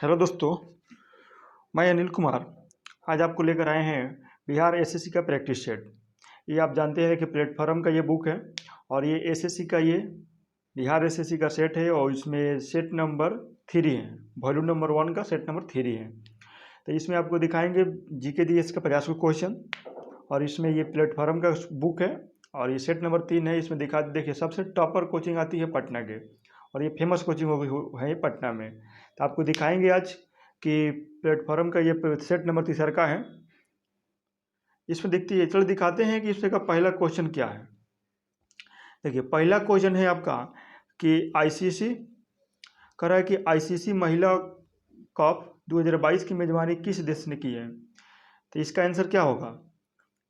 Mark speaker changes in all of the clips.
Speaker 1: Hello दोस्तों, मैं अनिल कुमार आज आपको लेकर आए हैं बिहार एसएससी का प्रैक्टिस सेट। ये आप जानते हैं कि प्लेटफॉर्म का ये बुक है और ये एसएससी का ये बिहार एसएससी का सेट है और इसमें सेट नंबर 3 है, वॉल्यूम नंबर 1 का सेट नंबर 3 है। तो इसमें आपको दिखाएंगे जीके डीएस का 50 क्वेश्चन और इसमें ये प्लेटफॉर्म का बुक है और ये सेट नंबर 3 है। इसमें देखिए सबसे टॉपर कोचिंग आती है पटना के और ये फेमस कोचिंग है पटना में। तो आपको दिखाएंगे आज कि प्लेटफॉर्म का ये सेट नंबर 3 का है। इसमें चलो दिखाते हैं कि इसका पहला क्वेश्चन क्या है। देखिए पहला क्वेश्चन है आपका कि आईसीसी कह रहा है कि आईसीसी महिला कप 2022 की मेजबानी किस देश ने की है। तो इसका आंसर क्या होगा?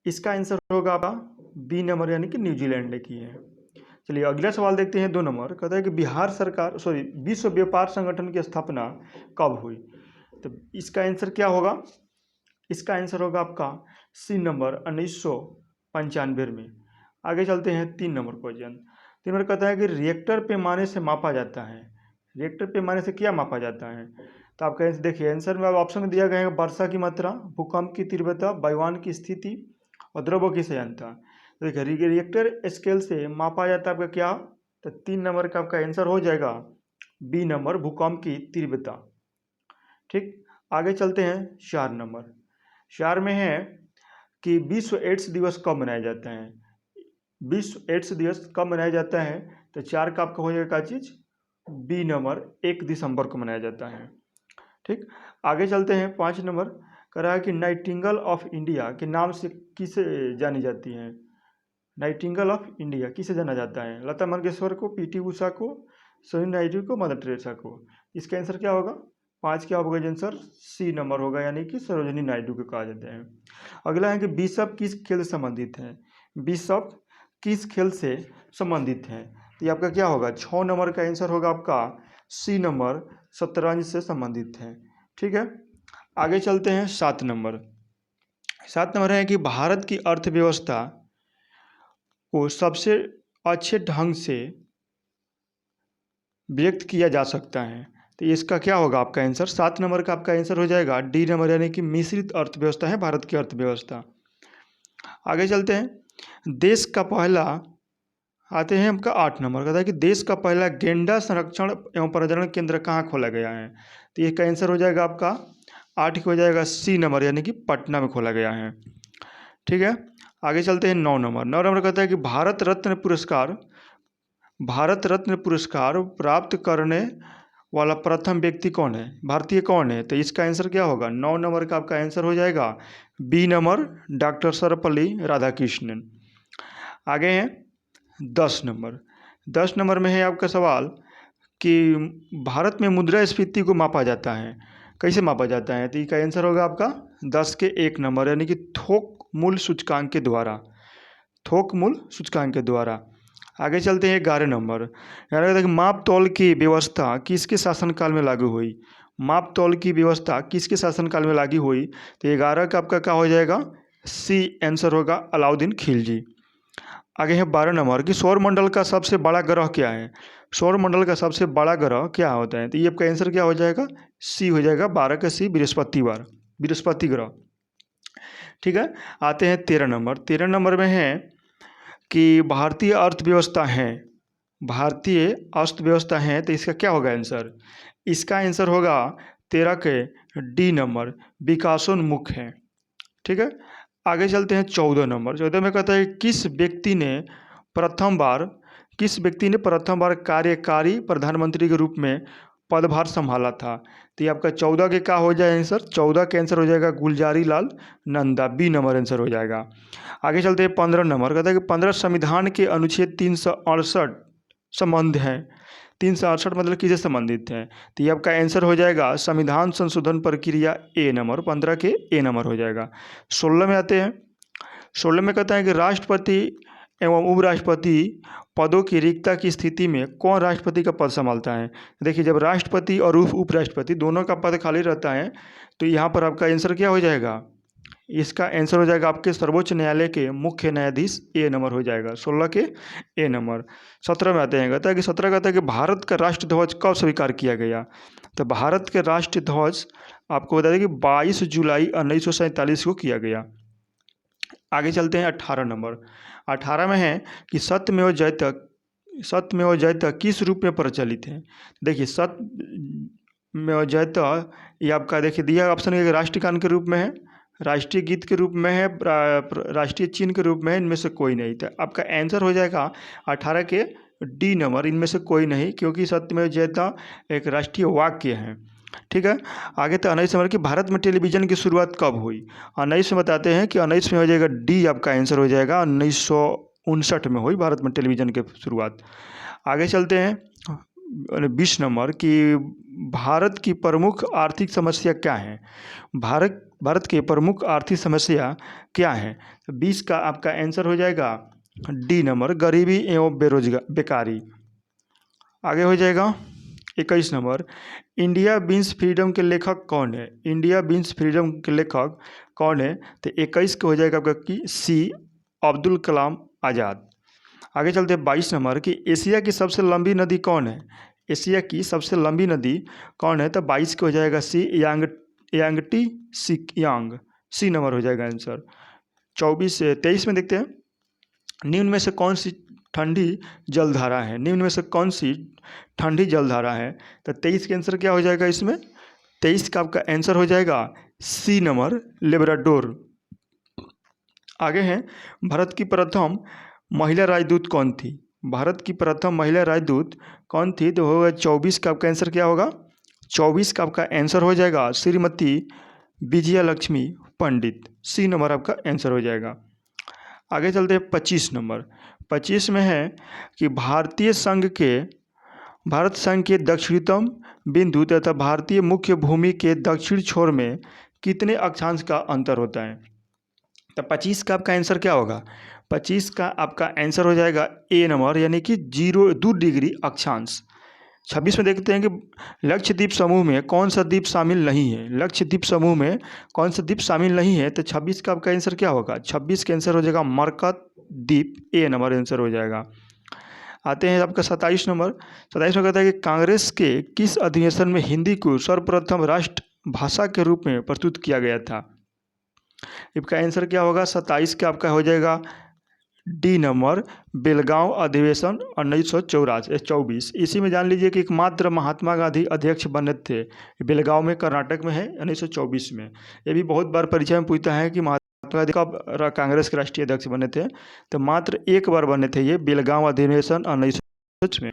Speaker 1: इसका आंसर होगा आपका बी नंबर, यानी कि न्यूजीलैंड ने की है। चलिए अगला सवाल देखते हैं। 2 नंबर कहता है कि विश्व व्यापार संगठन की स्थापना कब हुई। तो इसका आंसर क्या होगा? इसका आंसर होगा आपका सी नंबर 1995 में। आगे चलते हैं 3 नंबर क्वेश्चन। 3 नंबर कहता है कि रिएक्टर पैमाने से मापा जाता है। रिएक्टर पैमाने से क्या मापा जाता है? तो आपका देखिए आंसर में ऑप्शन में दिया गया है वर्षा की मात्रा, भूकंप की तीव्रता, वायुयान की स्थिति और द्रव्यों की सयांता। तो देखिए रिएक्टर स्केल से मापा जाता है आपका क्या? तो 3 नंबर का आपका आंसर हो जाएगा बी नंबर, भूकंप की तीव्रता। ठीक, आगे चलते हैं 4 नंबर। 4 में है कि विश्व एड्स दिवस कब मनाया जाता है। विश्व एड्स दिवस कब मनाया जाता है? तो 4 का आपका हो जाएगा चीज बी नंबर, 1 दिसंबर को मनाया जाता है। ठीक, आगे चलते हैं 5 नंबर। कह रहा है कि नाइटिंगेल ऑफ इंडिया के नाम से किसे जानी जाती है। नाइटिंगेल ऑफ इंडिया किसे जाना जाता है? लता मंगेशकर को, पीटी उषा को, सरोजिनी नायडू को, मदर टेरेसा को। इसका आंसर क्या होगा? 5 क्या होगा आंसर? सी नंबर होगा, यानी कि सरोजिनी नायडू को कहा जाता है। अगला है कि बिशप किस खेल से संबंधित है। बिशप किस खेल से संबंधित है? तो ये आपका क्या होगा? 6 नंबर का आंसर होगा आपका सी नंबर, शतरंज से संबंधित है। ठीक है, आगे चलते हैं 7 नंबर। 7 नंबर है कि भारत की अर्थव्यवस्था को सबसे अच्छे ढंग से व्यक्त किया जा सकता है। तो इसका क्या होगा आपका आंसर? 7 नंबर का आपका आंसर हो जाएगा डी नंबर, यानी कि मिश्रित अर्थव्यवस्था है भारत की अर्थव्यवस्था। आगे चलते हैं। देश का पहला आते हैं आपका 8 नंबर। कहता है कि देश का पहला गेंडा संरक्षण एवं प्रजनन केंद्र कहाँ खोला गया है। तो इसका आंसर हो जाएगा आपका 8 हो जाएगा सी नंबर, यानी कि पटना में खोला गया है। ठीक है, आगे चलते हैं 9 नंबर। 9 नंबर कहता है कि भारत रत्न पुरस्कार प्राप्त करने वाला प्रथम व्यक्ति कौन है, भारतीय कौन है। तो इसका आंसर क्या होगा? 9 नंबर का आपका आंसर हो जाएगा B number, doctor Sarvepalli Radhakrishnan. आगे हैं 10 नंबर। 10 नंबर में है आपका सवाल कि भारत में मुद्रास्फीति को मापा जाता है, कैसे मापा जाता है। तो इसका आंसर होगा आपका 10 के 1 नंबर, यानी कि थोक मूल्य सूचकांक के द्वारा। थोक मूल्य सूचकांक के द्वारा। आगे चलते हैं 11 नंबर। माप तौल की व्यवस्था किसके शासनकाल में लागू हुई। माप तौल की व्यवस्था किसके शासनकाल में लागू हुई। तो 11 का आपका क्या हो जाएगा? सी आंसर होगा अलाउद्दीन खिलजी। आगे है 12 नंबर कि सौरमंडल का सबसे बड़ा ग्रह क्या है। सौरमंडल का सबसे बड़ा ग्रह क्या होता है। तो ये आपका आंसर क्या हो जाएगा? सी हो जाएगा, 12 का सी, बृहस्पति ग्रह। ठीक है, आते हैं 13 नंबर। 13 नंबर में है कि भारतीय अर्थव्यवस्था है, तो इसका क्या होगा आंसर? इसका आंसर होगा 13 के डी नंबर, विकासोन्मुख है। ठीक है, आगे चलते हैं 14 नंबर। 14 में कहता है किस व्यक्ति ने प्रथम बार कार्यकारी प्रधानमंत्री के रूप में पदभार संभाला था। तो ये आपका 14 के क्या हो जाए आंसर? 14 के आंसर हो जाएगा Gulzari Lal Nanda, B number answer हो जाएगा। आगे चलते हैं 15 नंबर। कहता है कि 15 संविधान के अनुच्छेद 368 संबंध हैं। 368 मतलब किससे संबंधित है। तो ये आपका आंसर हो जाएगा संविधान संशोधन प्रक्रिया, ए नंबर, 15 के ए नंबर हो जाएगा। 16 में आते हैं। 16 में कहता है कि राष्ट्रपति एवं उपराष्ट्रपति पदों की रिक्तता की स्थिति में कौन राष्ट्रपति का पद संभालता है। देखिए जब राष्ट्रपति और उपराष्ट्रपति दोनों का पद खाली रहता है तो यहाँ पर आपका आंसर क्या हो जाएगा? इसका आंसर हो जाएगा आपके सर्वोच्च न्यायालय के मुख्य न्यायाधीश ए नंबर हो जाएगा, 16 के ए नंबर। 17 में आते हैं, कहता है कि 17 कहता है कि भारत का राष्ट्र ध्वज कब स्वीकार किया गया। तो भारत के राष्ट्र ध्वज आपको बता दें कि 22 जुलाई 1947 को किया गया। आगे चलते हैं 18 नंबर। 18 में है कि सत्यमेव जयते किस रूप में प्रचलित है। देखिए सत्यमेव जयते ये आपका देखिए दिया ऑप्शन है, राष्ट्रगान के रूप में है, राष्ट्रीय गीत के रूप में है, राष्ट्रीय चिन्ह के रूप में है, इनमें से कोई नहीं। तो आपका आंसर हो जाएगा 18 के डी नंबर, इनमें से कोई नहीं, क्योंकि सत्यमेव जयते एक राष्ट्रीय वाक्य है। ठीक है। आगे तो 19 नंबर कि भारत में टेलीविज़न की शुरुआत कब हुई। 19 में बताते हैं कि 19 में हो जाएगा डी, आपका आंसर हो जाएगा 1959 में हुई भारत में टेलीविज़न की शुरुआत। आगे चलते हैं 20 नंबर कि भारत की प्रमुख आर्थिक समस्या क्या है। भारत की प्रमुख आर्थिक समस्या क्या है। 20 का आपका आंसर हो जाएगा डी नंबर, गरीबी एवं बेकारी। आगे हो जाएगा 21 नंबर, इंडिया बीन्स फ्रीडम के लेखक कौन है। इंडिया बीन्स फ्रीडम के लेखक कौन है। तो 21 का हो जाएगा आपका कि सी अब्दुल कलाम आज़ाद। आगे चलते हैं 22 नंबर कि एशिया की सबसे लंबी नदी कौन है। एशिया की सबसे लंबी नदी कौन है। तो 22 का हो जाएगा सी यांगटी सिकियांग, सी नंबर हो जाएगा आंसर। 23 में देखते हैं, निम्न में से कौन सी ठंडी जलधारा है। निम्न में से कौन सी ठंडी जलधारा है। तो 23 का आंसर क्या हो जाएगा इसमें। 23 का आपका आंसर हो जाएगा सी नंबर, लेब्राडोर। आगे है भारत की प्रथम महिला राजदूत कौन थी। भारत की प्रथम महिला राजदूत कौन थी। तो होगा 24 का आपका आंसर क्या होगा। 24 का आपका आंसर हो जाएगा श्रीमती विजया लक्ष्मी पंडित, सी नंबर आपका आंसर हो जाएगा। आगे चलते हैं 25 नंबर। 25 में है कि भारत संघ के दक्षिणतम बिंदु तथा भारतीय मुख्य भूमि के दक्षिण छोर में कितने अक्षांश का अंतर होता है। तो 25 का आपका आंसर क्या होगा। 25 का आपका आंसर हो जाएगा ए नंबर, यानी कि 2 डिग्री अक्षांश। 26 में देखते हैं कि लक्षद्वीप समूह में कौन सा द्वीप शामिल नहीं है। लक्षद्वीप समूह में कौन सा द्वीप शामिल नहीं है। तो 26 का आपका आंसर क्या होगा। 26 का आंसर हो जाएगा मरकत द्वीप, ए नंबर आंसर हो जाएगा। आते हैं आपका 27 नंबर। 27 में कहता है कि कांग्रेस के किस अधिवेशन में हिंदी को सर्वप्रथम राष्ट्र भाषा के रूप में प्रस्तुत किया गया था। इसका आंसर क्या होगा। 27 का आपका हो जाएगा डी नंबर, बेलगांव अधिवेशन 1924। इसी में जान लीजिए कि एकमात्र महात्मा गांधी अध्यक्ष बने थे, बेलगांव में कर्नाटक में है 1924 में। ये भी बहुत बार परीक्षा में पूछता है कि महात्मा गांधी कब कांग्रेस के राष्ट्रीय अध्यक्ष बने थे। तो मात्र एक बार बने थे ये, बेलगांव अधिवेशन 1924 में।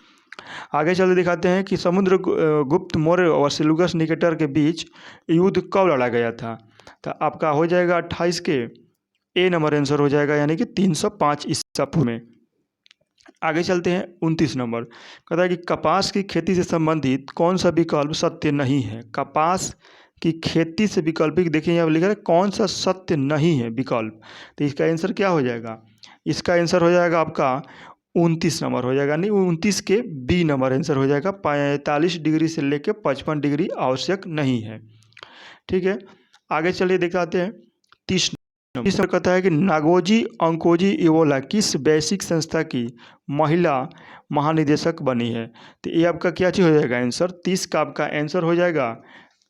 Speaker 1: आगे चलते दिखाते हैं कि समुद्रगुप्त मौर्य और सेल्यूकस निकेटर के बीच युद्ध कब लड़ा गया था। तो आपका हो जाएगा 28 के ए नंबर आंसर हो जाएगा, यानी कि 305 ईसा पूर्व में। आगे चलते हैं 29 नंबर। कहता है कि कपास की खेती से संबंधित कौन सा विकल्प सत्य नहीं है। कपास की खेती से विकल्पिक देखिए यहाँ लिखा है कौन सा सत्य नहीं है विकल्प। तो इसका आंसर क्या हो जाएगा। इसका आंसर हो जाएगा आपका 29 नंबर हो जाएगा, नहीं 29 के बी नंबर आंसर हो जाएगा। 45 डिग्री से लेकर 55 डिग्री आवश्यक नहीं है। ठीक है। आगे चलिए दिखाते हैं 30 नंबर। कहता है कि नागोजी अंकोजी इवोला किस वैश्विक संस्था की महिला महानिदेशक बनी है। तो ये आपका क्या चीज़ हो जाएगा आंसर। 30 का आपका आंसर हो जाएगा,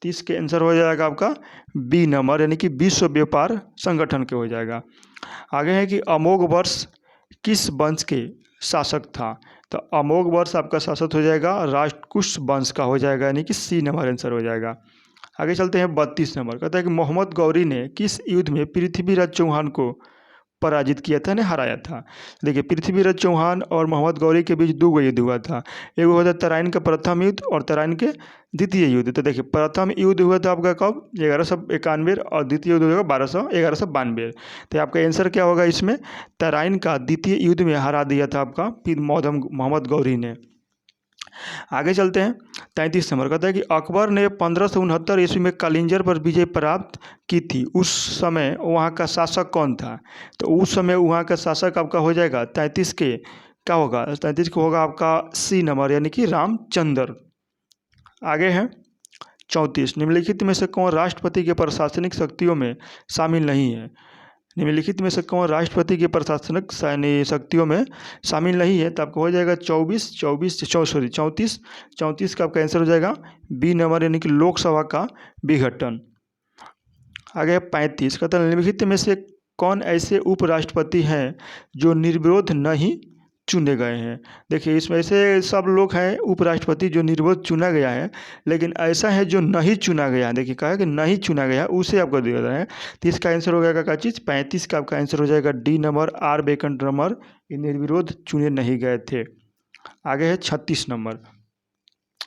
Speaker 1: 30 के आंसर हो जाएगा आपका बी नंबर, यानी कि विश्व व्यापार संगठन के हो जाएगा। आगे है कि अमोघ वर्ष किस वंश के शासक था। तो अमोघ वर्ष आपका शासक हो जाएगा राष्ट्रकूट वंश का हो जाएगा, यानी कि सी नंबर आंसर हो जाएगा। आगे चलते हैं 32 नंबर। कहता है कि मोहम्मद गौरी ने किस युद्ध में पृथ्वीराज चौहान को पराजित किया था, ने हराया था। देखिए पृथ्वीराज चौहान और मोहम्मद गौरी के बीच 2 युद्ध हुआ था। एक हुआ था तराइन का प्रथम युद्ध और तराइन के द्वितीय युद्ध। तो देखिए प्रथम युद्ध हुआ था आपका कब 1191 और द्वितीय युद्ध हुआ 1192। तो आपका आंसर क्या होगा इसमें। तराइन का द्वितीय युद्ध में हरा दिया था आपका मोहम्मद गौरी ने। आगे चलते हैं 33 नंबर। कहता है कि अकबर ने 1569 ईस्वी में कलिंजर पर विजय प्राप्त की थी, उस समय वहाँ का शासक कौन था। तो उस समय वहाँ का शासक आपका हो जाएगा 33 के क्या होगा, 33 को होगा आपका सी नंबर, यानी कि रामचंद्र। आगे है 34 निम्नलिखित में से कौन राष्ट्रपति के प्रशासनिक शक्तियों में शामिल नहीं है? निम्नलिखित में से कौन राष्ट्रपति के प्रशासनिक शक्तियों में शामिल नहीं है? तो आपको हो जाएगा 34 का आपका आंसर हो जाएगा बी नंबर, यानी कि लोकसभा का विघटन। आगे 35 कहता है निम्नलिखित में से कौन ऐसे उपराष्ट्रपति हैं जो निर्विरोध नहीं चुने गए हैं? देखिए, इसमें ऐसे सब लोग हैं उपराष्ट्रपति जो निर्विरोध चुना गया है, लेकिन ऐसा है जो नहीं चुना गया है। देखिए, कहा है कि नहीं चुना गया, उसे आपको दिया रहा है। तो इसका आंसर हो जाएगा क्या चीज़? 35 का आपका आंसर हो जाएगा D number, are vacant number, ये निर्विरोध चुने नहीं गए थे। आगे है 36 नंबर।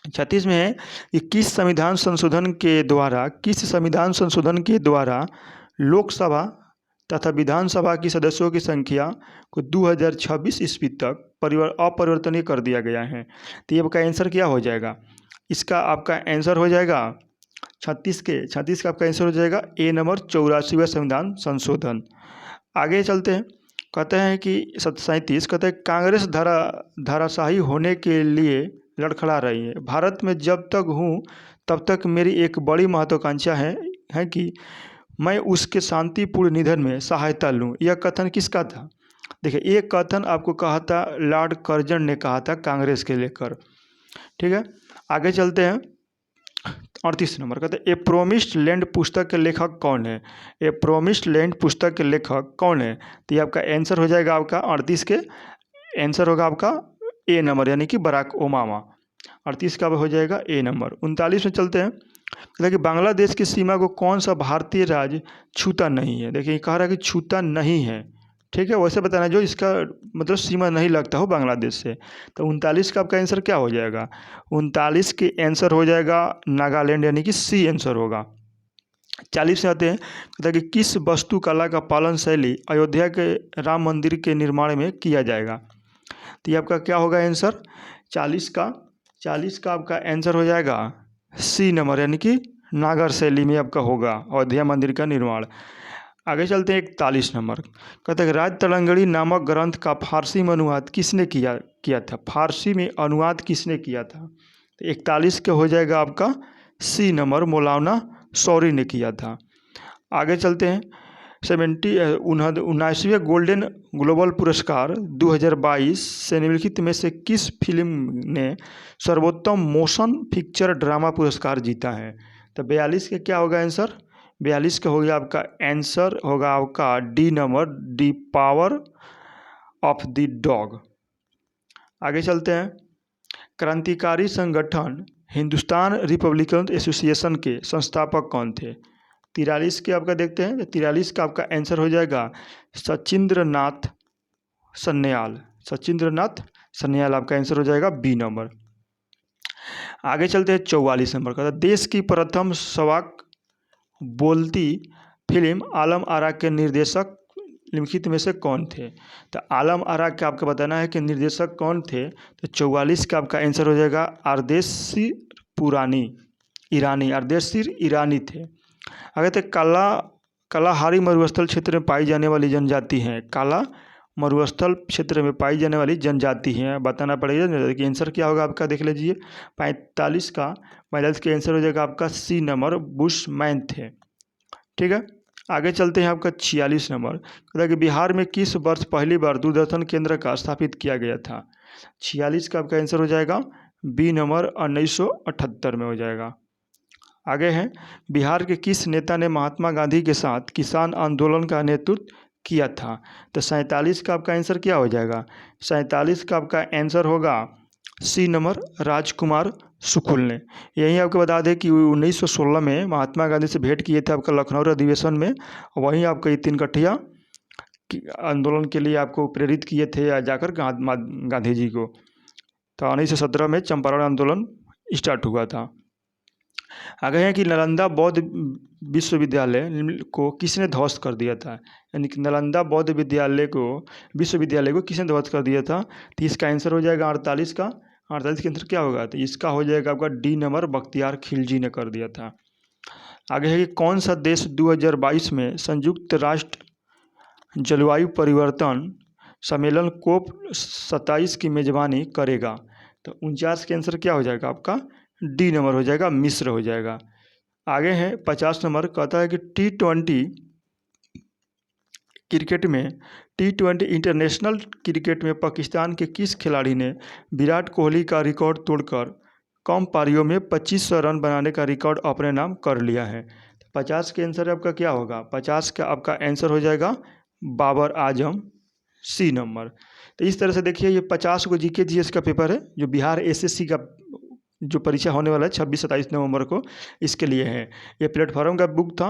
Speaker 1: 36 में है कि किस संविधान संशोधन के द्वारा लोकसभा तथा विधानसभा की सदस्यों की संख्या को 2026 ईस्वी तक अपरिवर्तनीय कर दिया गया है? तो ये आपका आंसर क्या हो जाएगा? इसका आपका आंसर हो जाएगा 36 का आपका आंसर हो जाएगा ए नंबर, 84वां संविधान संशोधन। आगे चलते हैं। कहते हैं कि 37 कहते हैं कांग्रेस धाराशाही होने के लिए लड़खड़ा रही है। भारत में जब तक हूँ तब तक मेरी एक बड़ी महत्वाकांक्षा है कि मैं उसके शांतिपूर्ण निधन में सहायता लूँ। यह कथन किसका था? देखिए, ये कथन आपको कहा था लॉर्ड कर्जन ने कहा था कांग्रेस के लेकर। ठीक है, आगे चलते हैं। 38 नंबर कहते हैं ए प्रोमिस्ड लैंड पुस्तक के लेखक कौन है? ए प्रोमिस्ड लैंड पुस्तक के लेखक कौन है? तो ये आपका आंसर हो जाएगा आपका 38 के आंसर होगा आपका ए नंबर, यानी कि बराक ओबामा। 38 का हो जाएगा ए नंबर। 39 में चलते हैं। कहते हैं कि बांग्लादेश की सीमा को कौन सा भारतीय राज्य छूता नहीं है? देखिए, कह रहा है कि छूता नहीं है। ठीक है, वैसे बताना जो इसका मतलब सीमा नहीं लगता हो बांग्लादेश से। तो 39 का आपका आंसर क्या हो जाएगा? 39 के आंसर हो जाएगा नागालैंड, यानी कि सी आंसर होगा। 40 में आते हैं। कहता है कि किस वास्तुकला का पालन शैली अयोध्या के राम मंदिर के निर्माण में किया जाएगा? तो ये आपका क्या होगा आंसर? 40 का आपका आंसर हो जाएगा सी नंबर, यानी कि नागर शैली में आपका होगा अयोध्या मंदिर का निर्माण। आगे चलते हैं 41 नंबर। कहते हैं राज तरंगिणी नामक ग्रंथ का फारसी में अनुवाद किसने किया था? फारसी में अनुवाद किसने किया था? तो 41 का हो जाएगा आपका सी नंबर, मौलाना शौरी ने किया था। आगे चलते हैं। 79वें गोल्डन ग्लोबल पुरस्कार 2022 से निम्नलिखित में से किस फिल्म ने सर्वोत्तम मोशन पिक्चर ड्रामा पुरस्कार जीता है? तो 42 का क्या होगा आंसर? 42 का हो गया आपका आंसर होगा आपका D number, the power of the dog. आगे चलते हैं। क्रांतिकारी संगठन हिंदुस्तान रिपब्लिकन एसोसिएशन के संस्थापक कौन थे? 43 के आपका देखते हैं। 43 का आपका आंसर हो जाएगा सचिंद्रनाथ सन्याल आपका आंसर हो जाएगा बी नंबर। आगे चलते हैं 44 नंबर का। देश की प्रथम सवाक बोलती फिल्म आलम आरा के निर्देशक निम्नलिखित में से कौन थे? तो आलम आरा का आपको बताना है कि निर्देशक कौन थे। तो 44 का आपका आंसर हो जाएगा आरदेशीर ईरानी थे। आगे तक कालाहारी मरुस्थल क्षेत्र में पाई जाने वाली जनजाति है। काला मरुस्थल क्षेत्र में पाई जाने वाली जनजाति है, बताना पड़ेगा कि आंसर क्या होगा आपका। देख लीजिए 45 का आंसर हो जाएगा आपका सी नंबर, बुशमैन थे। ठीक है, आगे चलते हैं आपका 46 नंबर। कहता है कि बिहार में किस वर्ष पहली बार दूरदर्शन केंद्र का स्थापित किया गया था? 46 का आपका आंसर हो जाएगा बी नंबर, 1978 में हो जाएगा। आगे है बिहार के किस नेता ने महात्मा गांधी के साथ किसान आंदोलन का नेतृत्व किया था? तो 47 का आपका आंसर क्या हो जाएगा? 47 का आपका आंसर होगा सी नंबर, राजकुमार शुक्ल ने। यही आपको बता दें कि 1916 में महात्मा गांधी से भेंट किए थे आपका लखनऊ अधिवेशन में। वहीं आपका ये 3 कठिया आंदोलन के लिए आपको प्रेरित किए थे जाकर गांधी जी को। तो 1917 में चंपारण आंदोलन स्टार्ट हुआ था। आगे है कि नालंदा बौद्ध विश्वविद्यालय को किसने ध्वस्त कर दिया था? यानी कि नालंदा बौद्ध विश्वविद्यालय को किसने ध्वस्त कर दिया था? तो इसका आंसर हो जाएगा 48 का। 48 के आंसर क्या होगा? तो इसका हो जाएगा आपका डी नंबर, बख्तियार खिलजी ने कर दिया था। आगे है कि कौन सा देश 2022 में संयुक्त राष्ट्र जलवायु परिवर्तन सम्मेलन COP 27 की मेजबानी करेगा? तो 49 के आंसर क्या हो जाएगा आपका? डी नंबर हो जाएगा, मिस्र हो जाएगा। आगे हैं 50 नंबर, कहता है कि T20 इंटरनेशनल क्रिकेट में पाकिस्तान के किस खिलाड़ी ने विराट कोहली का रिकॉर्ड तोड़कर कम पारियों में 2500 रन बनाने का रिकॉर्ड अपने नाम कर लिया है? 50 के आंसर आपका क्या होगा? 50 का आपका आंसर हो जाएगा बाबर आजम, सी नंबर। तो इस तरह से देखिए, ये 50 को जीके जीएस का पेपर है जो बिहार एसएससी का जो परीक्षा होने वाला है 26-27 नवंबर को, इसके लिए है। ये प्लेटफॉर्म का बुक था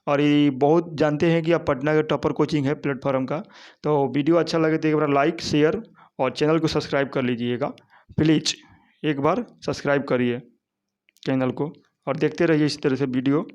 Speaker 1: और ये बहुत जानते हैं कि आप पटना का टॉपर कोचिंग है प्लेटफॉर्म का। तो वीडियो अच्छा लगे तो एक बार लाइक, शेयर और चैनल को सब्सक्राइब कर लीजिएगा। प्लीज़ एक बार सब्सक्राइब करिए चैनल को और देखते रहिए इस तरह से वीडियो।